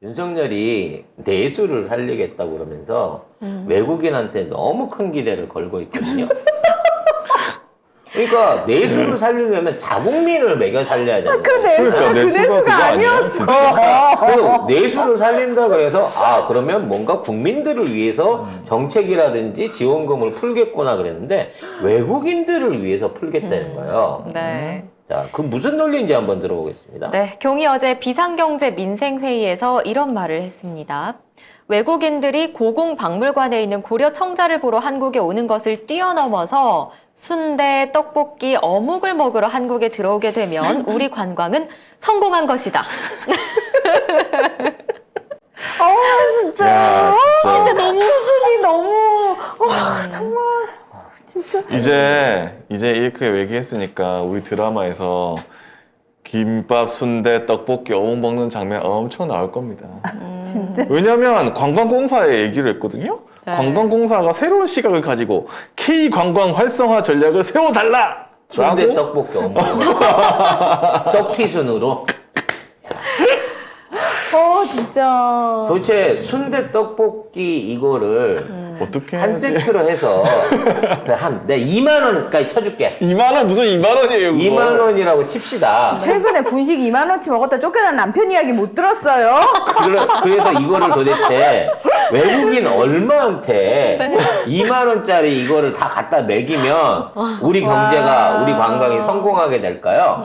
윤석열이 내수를 살리겠다고 그러면서 외국인한테 너무 큰 기대를 걸고 있거든요. 그러니까 내수를 살리려면 자국민을 먹여 살려야 되는 그 거예요. 내수가 그러니까 그 내수가 내수가 그거 아니야? 아니었어. 그래서 내수를 살린다 그래서 그러면 뭔가 국민들을 위해서 정책이라든지 지원금을 풀겠구나 그랬는데 외국인들을 위해서 풀겠다는 거예요. 네. 자, 그 무슨 논리인지 한번 들어보겠습니다. 네, 경이 어제 비상경제 민생회의에서 이런 말을 했습니다. 외국인들이 고궁박물관에 있는 고려 청자를 보러 한국에 오는 것을 뛰어넘어서 순대, 떡볶이, 어묵을 먹으러 한국에 들어오게 되면 우리 관광은 성공한 것이다. 진짜. 야, 진짜. 진짜 너무 수준이 너무 정말 진짜. 이제 이렇게 얘기했으니까 우리 드라마에서 김밥, 순대, 떡볶이, 어묵 먹는 장면 엄청 나올 겁니다. 진짜. 왜냐면 관광공사에 얘기를 했거든요. 네. 관광공사가 새로운 시각을 가지고 K관광 활성화 전략을 세워달라! 순대 라고? 떡볶이 어묵 떡튀순으로 진짜. 도대체 순대 떡볶이 이거를 어떻게 한 해야지? 세트로 해서 내가 2만 원까지 쳐줄게. 2만 원 무슨 2만 원이에요? 2만 원이라고 칩시다. 최근에 분식 2만 원치 먹었다 쫓겨난 남편 이야기 못 들었어요? 그래서 이거를 도대체 외국인 얼마한테 2만 원짜리 이거를 다 갖다 먹이면 우리 경제가 우리 관광이 성공하게 될까요?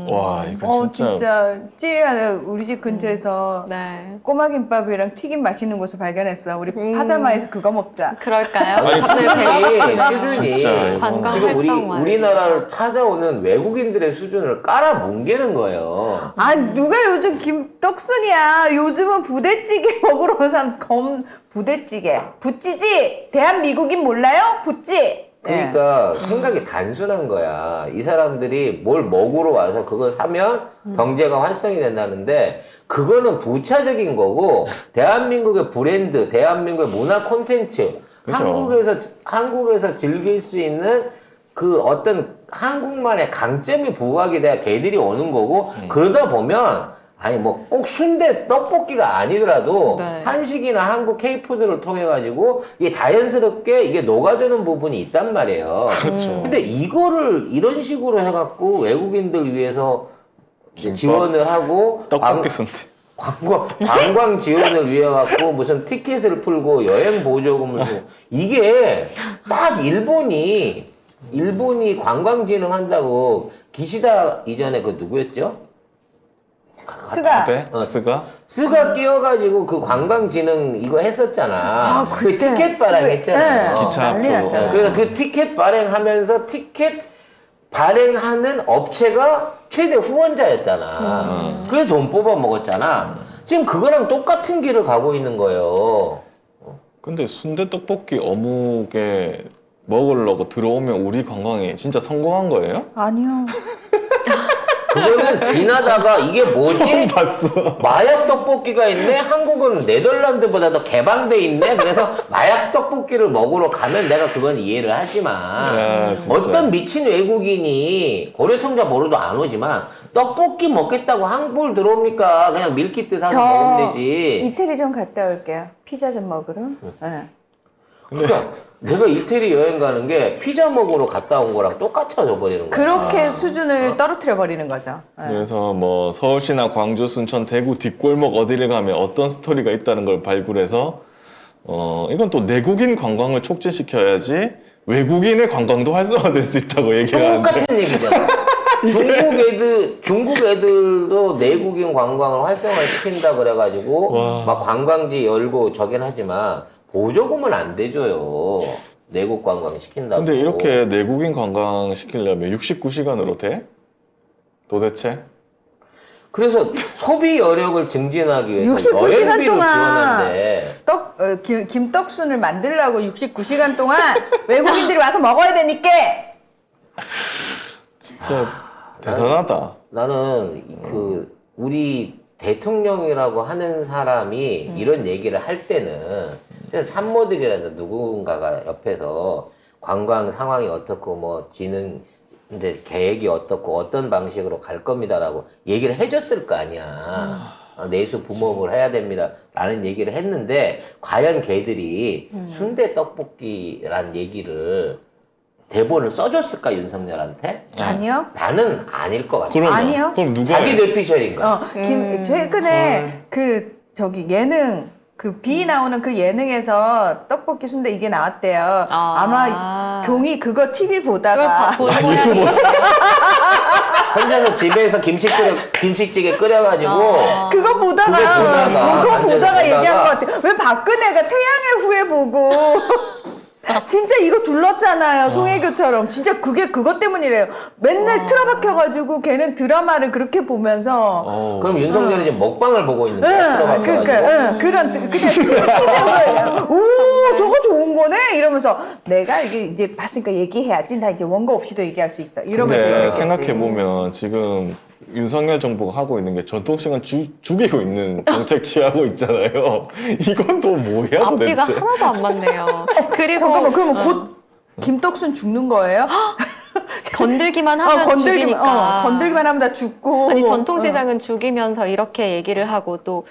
와 이거 진짜 찌야 우리 집 근처에서 네. 꼬마김밥이랑 튀김 맛있는 곳을 발견했어. 우리 파자마에서 그거 먹자. 그럴까요? 아니, 오늘 수준이 진짜 이거. 관광 지금 활성화를 우리나라를 위해서. 찾아오는 외국인들의 수준을 깔아뭉개는 거예요. 누가 요즘 김떡순이야. 요즘은 부대찌개 먹으러 온 사람 부대찌개. 부찌지? 대한미국인 몰라요? 부찌. 그러니까 생각이 단순한 거야. 이 사람들이 뭘 먹으러 와서 그걸 사면 경제가 활성이 된다는데 그거는 부차적인 거고 대한민국의 브랜드, 대한민국의 문화 콘텐츠, 그렇죠. 한국에서 즐길 수 있는 그 어떤 한국만의 강점이 부각이 돼야 걔들이 오는 거고 그러다 보면 아니 뭐 꼭 순대 떡볶이가 아니더라도 네. 한식이나 한국 K푸드를 통해 가지고 이게 자연스럽게 이게 녹아드는 부분이 있단 말이에요. 그렇죠. 근데 이거를 이런 식으로 해갖고 외국인들 위해서 이제 김밥, 지원을 하고 떡볶이 순대. 관광 지원을 위해 갖고 무슨 티켓을 풀고 여행 보조금을 주고 이게 딱 일본이 관광진흥 한다고 기시다 이전에 그 누구였죠? 스가. 아베? 스가? 스가 끼어가지고 그 관광진흥 이거 했었잖아. 그 그때. 티켓 발행했잖아요. 네. 기차 난리 앞으로. 났잖아. 그래서 그 티켓 발행하면서 티켓 발행하는 업체가 최대 후원자였잖아. 그래서 돈 뽑아 먹었잖아. 지금 그거랑 똑같은 길을 가고 있는 거예요. 근데 순대 떡볶이 어묵에 먹으려고 들어오면 우리 관광이 진짜 성공한 거예요? 아니요. 그거는 지나다가 이게 뭐지? 봤어. 마약 떡볶이가 있네? 한국은 네덜란드보다 더 개방돼 있네? 그래서 마약 떡볶이를 먹으러 가면 내가 그건 이해를 하지만 야, 진짜. 어떤 미친 외국인이 고려청자 보러도 안 오지만 떡볶이 먹겠다고 한국을 들어옵니까? 그냥 밀키트 사서 먹으면 되지. 이태리 좀 갔다 올게요. 피자 좀 먹으러. 네. 그러니까 내가 이태리 여행 가는 게 피자 먹으러 갔다 온 거랑 똑같아져 버리는 거야. 그렇게 수준을 떨어뜨려 버리는 거죠. 네. 그래서 뭐 서울시나 광주, 순천, 대구 뒷골목 어디를 가면 어떤 스토리가 있다는 걸 발굴해서 이건 또 내국인 관광을 촉진시켜야지 외국인의 관광도 활성화될 수 있다고 얘기하는데 똑같은 얘기잖아. 중국 애들도 내국인 관광을 활성화시킨다 그래가지고 와. 막 관광지 열고 저긴 하지만 보조금은 안 대줘요. 내국 관광 시킨다고. 근데 이렇게 내국인 관광 시키려면 69시간으로 돼? 도대체? 그래서 소비 여력을 증진하기 위해서 69시간 여행비로 동안 지원한대. 김떡순을 만들려고 69시간 동안 외국인들이 와서 먹어야 되니까. 진짜 대단하다. 나는 그 우리 대통령이라고 하는 사람이 이런 얘기를 할 때는 그래서 참모들이라도 누군가가 옆에서 관광 상황이 어떻고 뭐 이제 계획이 어떻고 어떤 방식으로 갈 겁니다라고 얘기를 해줬을 거 아니야. 내수 부목을 해야 됩니다. 라는 얘기를 했는데, 과연 걔들이 순대 떡볶이란 얘기를 대본을 써줬을까, 윤석열한테? 아니요. 나는 아닐 것 같아. 그럼요. 아니요. 그럼 누가 자기 해? 뇌피셜인 거야. 최근에 예능 B 나오는 그 예능에서 떡볶이 순대 이게 나왔대요. 아마 경이 그거 TV 그걸 보다가 보는 유튜브. 모양이네. 혼자서 집에서 김치찌개 끓여가지고, 그거 보다가 앉아서 보다가. 얘기한 것 같아요. 왜 박근혜가 태양의 후예 보고 진짜 이거 둘렀잖아요. 송혜교처럼. 진짜 그것 때문이래요. 맨날 틀어박혀가지고 걔는 드라마를 그렇게 보면서 그럼 윤석열이 지금 먹방을 보고 있는 거야. 그러니까 그런 그냥 찌푸리는 오 저거 좋은 거네 이러면서 내가 이제 봤으니까 얘기해야지. 나 이제 원고 없이도 얘기할 수 있어. 이러면서 근데 얘기했겠지. 생각해보면 지금 윤석열 정부가 하고 있는 게 전통시간 죽이고 있는 정책 취하고 있잖아요. 이건 또 뭐야 앞뒤가 도대체? 하나도 안 맞네요. 그리고 잠깐만 그러면 곧 김떡순 죽는 거예요? 건들기만 하면 죽이니까. 건들기만 하면 다 죽고. 아니 전통시장은 죽이면서 이렇게 얘기를 하고 또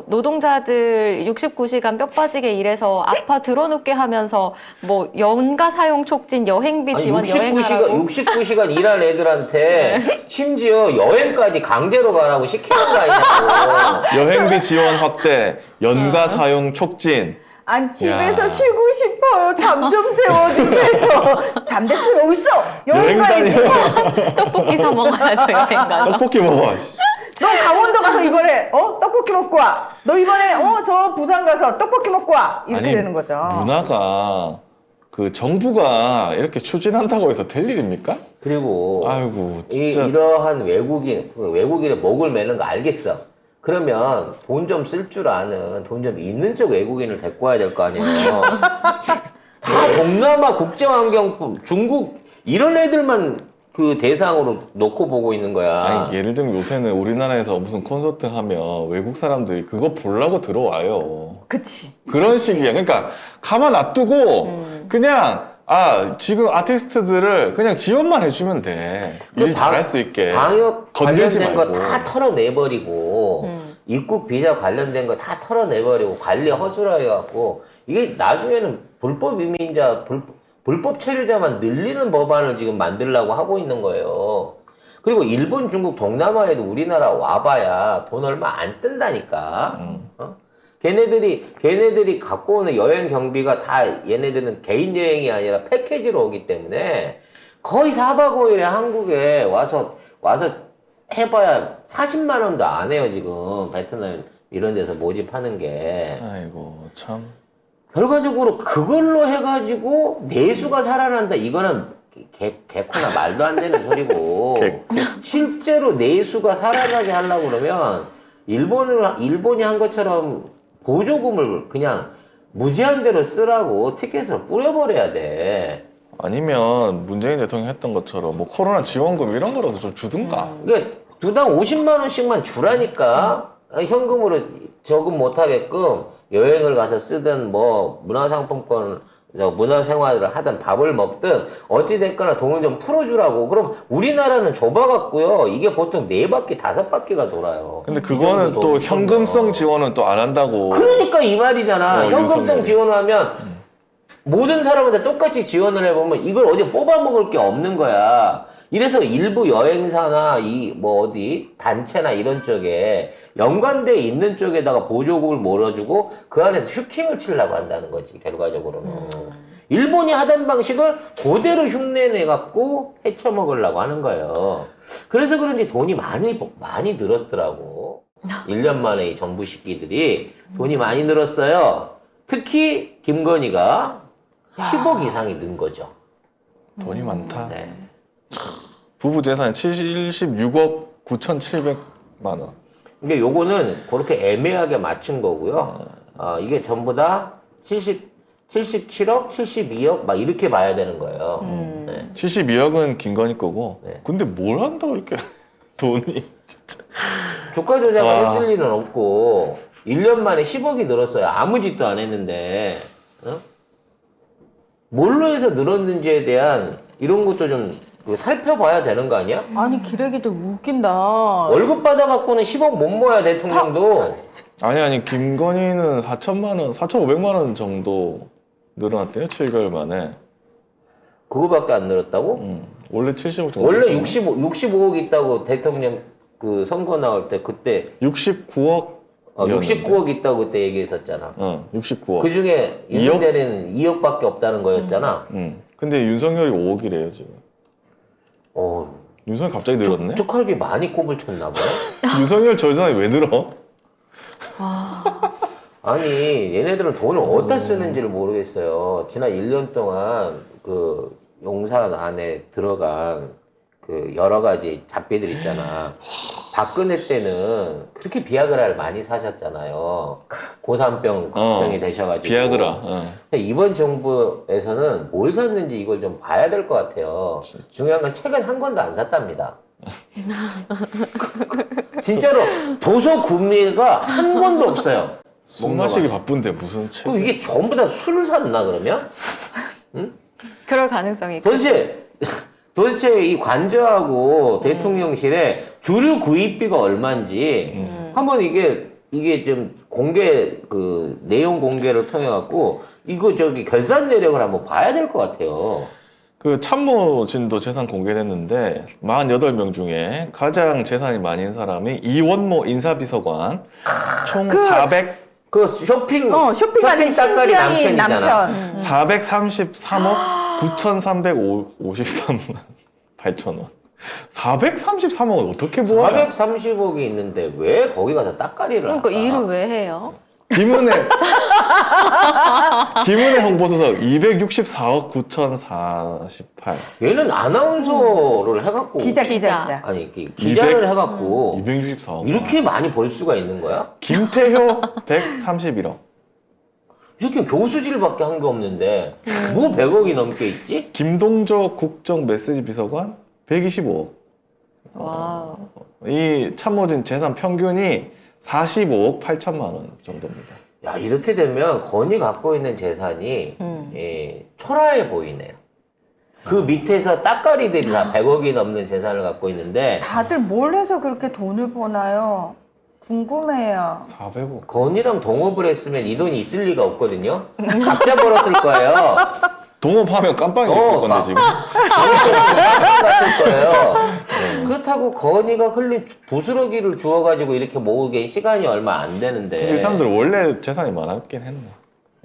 노동자들 69시간 뼈 빠지게 일해서 아파 드러눕게 하면서 뭐 연가 사용 촉진 여행비 지원 여행하라고 69시간 일한 애들한테 심지어 여행까지 강제로 가라고 시키는 거 아니냐고. 여행비 지원 확대, 연가 사용 촉진. 아니 집에서 야. 쉬고 싶어요. 잠 좀 재워주세요. 잠됐으면 어딨어? 여행 여행 가야지. 다녀. 떡볶이 사 먹어야죠 여행 가서. 떡볶이 먹어. 너 강원도 가서 이번에 떡볶이 먹고 와. 너 이번에 저 부산 가서 떡볶이 먹고 와. 이렇게 아니, 되는 거죠. 문화가 그 정부가 이렇게 추진한다고 해서 될 일입니까? 그리고 아이고 진짜. 이러한 외국인의 목을 매는 거 알겠어. 그러면 돈 좀 쓸 줄 아는, 돈 좀 있는 쪽 외국인을 데리고 와야 될 거 아니에요. 다 동남아 국제환경품, 중국 이런 애들만 그 대상으로 놓고 보고 있는 거야. 아니 예를 들면 요새는 우리나라에서 무슨 콘서트 하면 외국 사람들이 그거 보려고 들어와요. 그치. 그런 식이야. 그러니까 가만 놔두고 그냥 지금 아티스트들을 그냥 지원만 해주면 돼. 일 잘할 수 있게. 방역 건들지 관련된 거 말고. 다 털어내버리고 입국 비자 관련된 거 다 털어내버리고 관리 허술해갖고 이게 나중에는 불법 이민자 불법 체류자만 늘리는 법안을 지금 만들려고 하고 있는 거예요. 그리고 일본, 중국, 동남아에도 우리나라 와봐야 돈 얼마 안 쓴다니까. 걔네들이 갖고 오는 여행 경비가 다 얘네들은 개인 여행이 아니라 패키지로 오기 때문에 거의 4박 5일에 한국에 와서 해봐야 40만 원도 안 해요, 지금. 베트남 이런 데서 모집하는 게. 아이고 참. 결과적으로 그걸로 해가지고 내수가 살아난다. 이거는 개코나 말도 안 되는 소리고. 실제로 내수가 살아나게 하려고 그러면 일본이 한 것처럼 보조금을 그냥 무제한대로 쓰라고 티켓을 뿌려버려야 돼. 아니면 문재인 대통령이 했던 것처럼 뭐 코로나 지원금 이런 거라도 좀 주든가. 그러니까 두당 50만 원씩만 주라니까. 현금으로 저금 못하게끔 여행을 가서 쓰든 뭐 문화상품권 문화생활을 하든 밥을 먹든 어찌됐거나 돈을 좀 풀어주라고. 그럼 우리나라는 좁아갖고요. 이게 보통 4바퀴 5바퀴가 돌아요. 근데 그거는 또 현금성 지원은 또 안 한다고. 그러니까 이 말이잖아. 현금성 윤석열이. 지원하면 모든 사람한테 똑같이 지원을 해보면 이걸 어디 뽑아먹을 게 없는 거야. 이래서 일부 여행사나 단체나 이런 쪽에 연관돼 있는 쪽에다가 보조금을 몰아주고 그 안에서 슈킹을 치려고 한다는 거지, 결과적으로는. 일본이 하던 방식을 그대로 흉내내갖고 헤쳐먹으려고 하는 거예요. 그래서 그런지 돈이 많이 늘었더라고. 1년 만에 이 정부 식기들이 돈이 많이 늘었어요. 특히 김건희가 10억 이상이 는 거죠. 돈이 많다. 네. 부부 재산이 76억 9,700만 원. 이게 요거는 그렇게 애매하게 맞춘 거고요. 이게 전부 다 77억, 72억 막 이렇게 봐야 되는 거예요. 네. 72억은 김건희 거고. 네. 근데 뭘 한다고 이렇게 돈이. 주가 조작을 와. 했을 일은 없고 1년 만에 10억이 늘었어요. 아무 짓도 안 했는데. 뭘로 해서 늘었는지에 대한 이런 것도 좀 그 살펴봐야 되는 거 아니야? 아니 기레기들 웃긴다. 월급 받아갖고는 10억 못 모아야 대통령도. 아니 김건희는 4천만 원, 4,500만 원 정도 늘어났대요. 7개월 만에. 그거밖에 안 늘었다고? 원래 70억 정도. 원래 있었나? 65억 있다고 대통령 그 선거 나올 때 그때 69억. 69억 있다고 그때 얘기했었잖아. 69억. 그 중에 윤석열이는 2억밖에 없다는 거였잖아. 근데 윤석열이 5억이래요 지금. 윤석열 갑자기 늘었네. 쪽할비 많이 꼽을 쳤나 보네. 윤석열 저 예산이 왜 늘어? 아니 얘네들은 돈을 어디다 쓰는지를 모르겠어요. 지난 1년 동안 그 용산 안에 들어간 그 여러 가지 잡비들 있잖아. 박근혜 때는 그렇게 비아그라를 많이 사셨잖아요. 고산병 걱정이 되셔가지고. 비아그라. 이번 정부에서는 뭘 샀는지 이걸 좀 봐야 될 것 같아요. 중요한 건 책은 한 권도 안 샀답니다. 진짜로 도서 구매가 한 권도 없어요. 술 마시기 바쁜데 무슨 책? 그럼 이게 전부 다 술을 샀나 그러면? 그럴 가능성이 있고. 도대체 이 관저하고 대통령실에 주류 구입비가 얼마인지 한번 이게 좀 공개 그 내용 공개를 통해 갖고 이거 저기 결산 내역을 한번 봐야 될 것 같아요. 그 참모진도 재산 공개됐는데 48명 중에 가장 재산이 많은 사람이 이원모 인사비서관 총 400 그 쇼핑 쇼핑하는 닦아리 신지영이 남편이잖아. 남편. 433억 9,353만 8천 원. 433억을 어떻게 모아요? 430억이 있는데 왜 거기 가서 따까리를 그러니까 할까? 일을 왜 해요? 김은혜 홍보수석 264억 9,048. 얘는 아나운서를 해갖고 기자. 아니 기자를 해갖고 264억. 이렇게 많이 벌 수가 있는 거야? 김태효 131억. 이렇게 교수질밖에 한 게 없는데 뭐 100억이 넘게 있지? 김동조 국정 메시지 비서관 125억. 와우. 이 참모진 재산 평균이 45억 8천만 원 정도입니다. 야 이렇게 되면 건이 갖고 있는 재산이 초라해 보이네요. 그 밑에서 따까리들이 다 100억이 넘는 재산을 갖고 있는데 다들 뭘 해서 그렇게 돈을 버나요? 궁금해요. 400억. 건이랑 동업을 했으면 이 돈이 있을 리가 없거든요. 각자 벌었을 거예요. 동업하면 깜빵이 있을 건데 지금. 갔을 거예요. 그렇다고 건이가 흘린 부스러기를 주워가지고 이렇게 모으기엔 시간이 얼마 안 되는데. 근데 이 사람들 원래 재산이 많았긴 했네.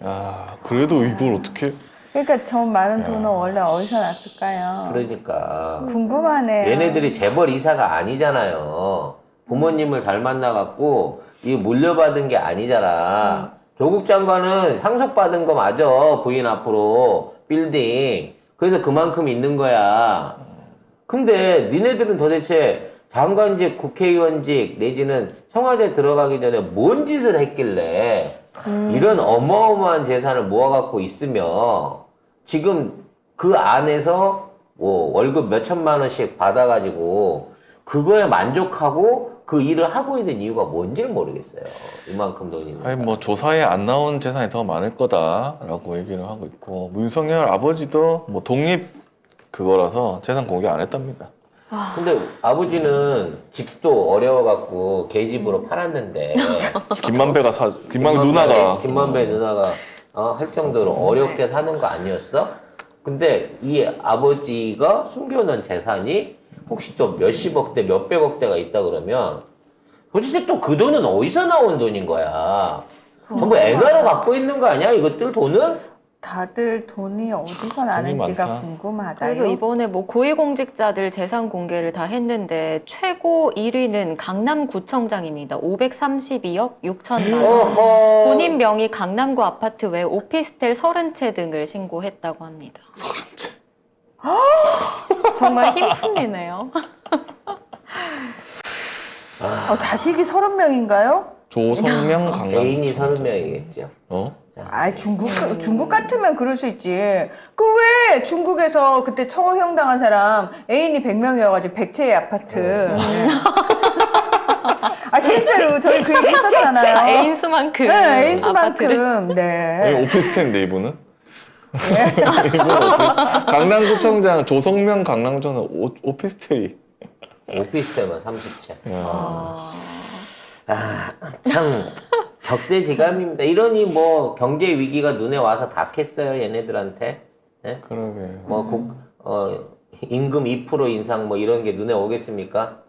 야, 그래도 이걸 어떻게? 그러니까 저 많은 돈은 원래 어디서 났을까요? 그러니까 궁금하네요. 얘네들이 재벌 이사가 아니잖아요. 부모님을 잘 만나갖고 이 물려받은 게 아니잖아. 조국 장관은 상속받은 거 맞아. 부인 앞으로 빌딩. 그래서 그만큼 있는 거야. 근데 니네들은 도대체 장관직, 국회의원직 내지는 청와대 들어가기 전에 뭔 짓을 했길래 이런 어마어마한 재산을 모아갖고 있으며 지금 그 안에서 뭐 월급 몇 천만 원씩 받아가지고 그거에 만족하고 그 일을 하고 있는 이유가 뭔지를 모르겠어요. 이만큼 돈이 있는 아니 뭐 조사에 안 나온 재산이 더 많을 거다라고 얘기를 하고 있고 윤석열 아버지도 뭐 독립 그거라서 재산 공개 안 했답니다. 근데 아버지는 집도 어려워갖고 계집으로 팔았는데 김만배 누나가 할 정도로 어렵게 사는 거 아니었어? 근데 이 아버지가 숨겨놓은 재산이 혹시 또 몇십억대, 몇백억대가 있다 그러면 도대체 또 그 돈은 어디서 나온 돈인 거야? 전부 엔화로 갖고 있는 거 아니야? 이것들 돈은? 다들 돈이 어디서 나는지가 많다. 궁금하다. 그래서 이번에 뭐 고위공직자들 재산 공개를 다 했는데 최고 1위는 강남구청장입니다. 532억 6천만 원. 어허. 본인 명의 강남구 아파트 외 오피스텔 30채 등을 신고했다고 합니다. 30채. 정말 힘품이네요. 자식이 30명인가요? 조성명 강남. 애인이 30명이겠죠. 중국 같으면 그럴 수 있지. 그 왜 중국에서 그때 처형 당한 사람 애인이 100명이어가지고 100채의 아파트. 네. 실제로 저희 그 얘기 했었잖아요. 애인 수만큼. 네, 애인 아파트를. 수만큼. 네. 오피스텔인데 이분은? 강남구청장 조성명 강남구청장 오피스텔이. 오피스텔만 30채. 야. 참 격세지감입니다. 이러니 뭐 경제 위기가 눈에 와서 닿겠어요, 얘네들한테. 예? 그러게. 뭐 임금 2% 인상 뭐 이런 게 눈에 오겠습니까?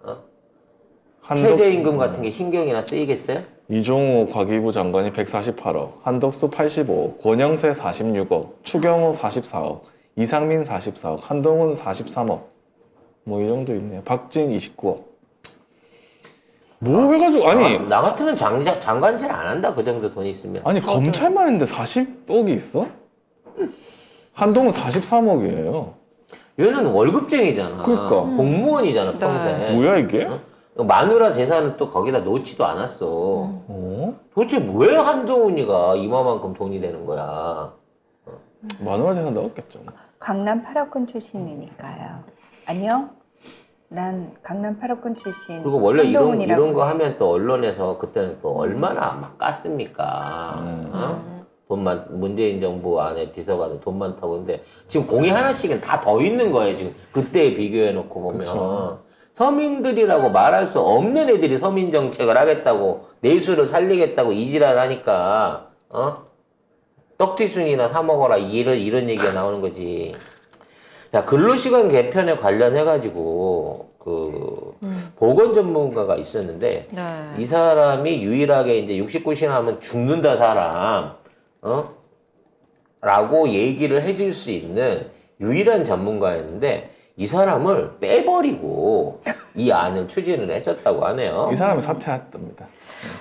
최저임금 같은 게 신경이나 쓰이겠어요? 이종우 과기부 장관이 148억, 한덕수 85억, 권영세 46억, 추경호 44억, 이상민 44억, 한동훈 43억. 뭐 이 정도 있네요. 박진 29억. 뭐 해가지고 아니 나 같으면 장관질 안 한다. 그 정도 돈 있으면. 아니 저도. 검찰만 했는데 40억이 있어? 한동훈 43억이에요. 얘는 월급쟁이잖아. 그러니까. 공무원이잖아, 네. 평생. 뭐야 이게? 어? 마누라 재산은 또 거기다 놓지도 않았어. 어? 도대체 왜 한동훈이가 이만큼 돈이 되는 거야? 마누라 재산 넣었겠죠. 강남 8억군 출신이니까요. 안녕? 난 강남 8억군 출신. 그리고 원래 한동훈이라고 이런 거 해. 하면 또 언론에서 그때는 또 얼마나 막 깠습니까? 어? 문재인 정부 안에 비서관은 돈 많다고 근데 지금 공이 하나씩은 다 더 있는 거예요. 지금 그때에 비교해 놓고 보면. 그쵸. 서민들이라고 말할 수 없는 애들이 서민 정책을 하겠다고 내수를 살리겠다고 이지랄을 하니까 떡튀순이나 사 먹어라 이런 얘기가 나오는 거지. 자, 근로시간 개편에 관련해 가지고 그 보건 전문가가 있었는데 네. 이 사람이 유일하게 이제 69시간 하면 죽는다 사람 라고 얘기를 해줄 수 있는 유일한 전문가였는데 이 사람을 빼버리고 이 안을 추진을 했었다고 하네요. 이 사람이 사퇴했답니다.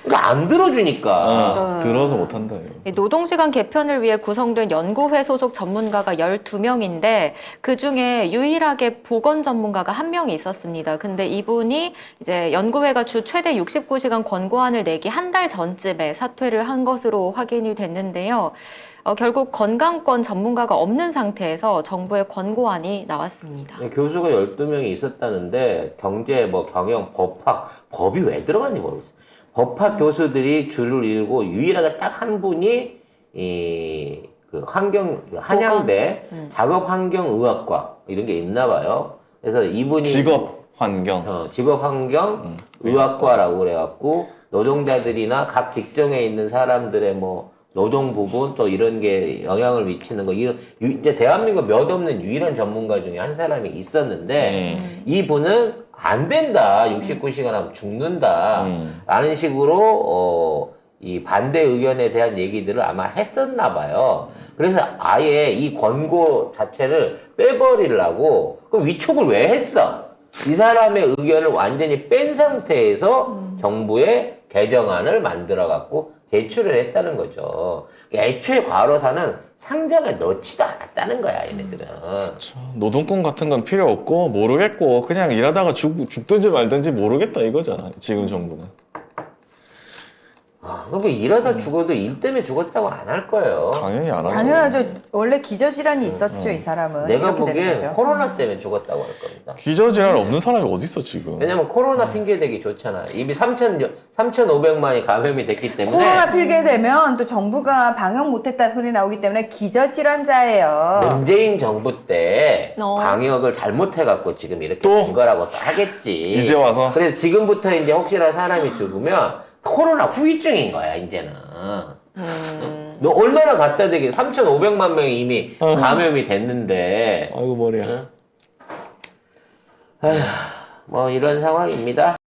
그러니까 안 들어주니까. 네. 들어서 못한다. 이 노동시간 개편을 위해 구성된 연구회 소속 전문가가 12명인데 그중에 유일하게 보건 전문가가 한 명이 있었습니다. 근데 이분이 이제 연구회가 주 최대 69시간 권고안을 내기 한 달 전쯤에 사퇴를 한 것으로 확인이 됐는데요. 결국 건강권 전문가가 없는 상태에서 정부의 권고안이 나왔습니다. 교수가 12명이 있었다는데 경제, 뭐 경영, 법학, 법이 왜 들어갔는지 모르겠어요. 법학 교수들이 줄을 이루고 유일하게 딱 한 분이 그 한양대 작업환경의학과 이런 게 있나 봐요. 그래서 이분이 직업 환경. 직업환경의학과라고 그래갖고 노동자들이나 각 직종에 있는 사람들의 뭐 노동 부분 또 이런 게 영향을 미치는 거 이제 대한민국 몇 없는 유일한 전문가 중에 한 사람이 있었는데 이분은 안 된다. 69시간 하면 죽는다. 라는 식으로 이 반대 의견에 대한 얘기들을 아마 했었나 봐요. 그래서 아예 이 권고 자체를 빼버리려고 그럼 위촉을 왜 했어? 이 사람의 의견을 완전히 뺀 상태에서 정부의 개정안을 만들어 갖고 제출을 했다는 거죠. 애초에 과로사는 상정에 넣지도 않았다는 거야, 얘네들은. 노동권 같은 건 필요 없고 모르겠고 그냥 일하다가 죽든지 말든지 모르겠다 이거잖아. 지금 정부는. 그러니까 일하다 죽어도 일 때문에 죽었다고 안 할 거예요. 당연히 안 하죠. 당연하죠. 원래 기저질환이 있었죠, 이 사람은. 내가 이렇게 되는 보기엔 거죠. 코로나 때문에 죽었다고 할 겁니다. 기저질환 없는 사람이 어디 있어 지금? 왜냐면 코로나 핑계대기 좋잖아요. 이미 3,500만이 감염이 됐기 때문에 코로나 필게 되면 또 정부가 방역 못했다 소리 나오기 때문에 기저질환자예요. 문재인 정부 때 어. 방역을 잘못해갖고 지금 이렇게 또? 된 거라고 또 하겠지. 이제 와서? 그래서 지금부터 이제 혹시나 사람이 죽으면 코로나 후유증인 거야, 이제는. 너 얼마나 갖다 대게 3,500만 명이 이미 감염이 됐는데. 아이고 머리야. 뭐 이런 상황입니다.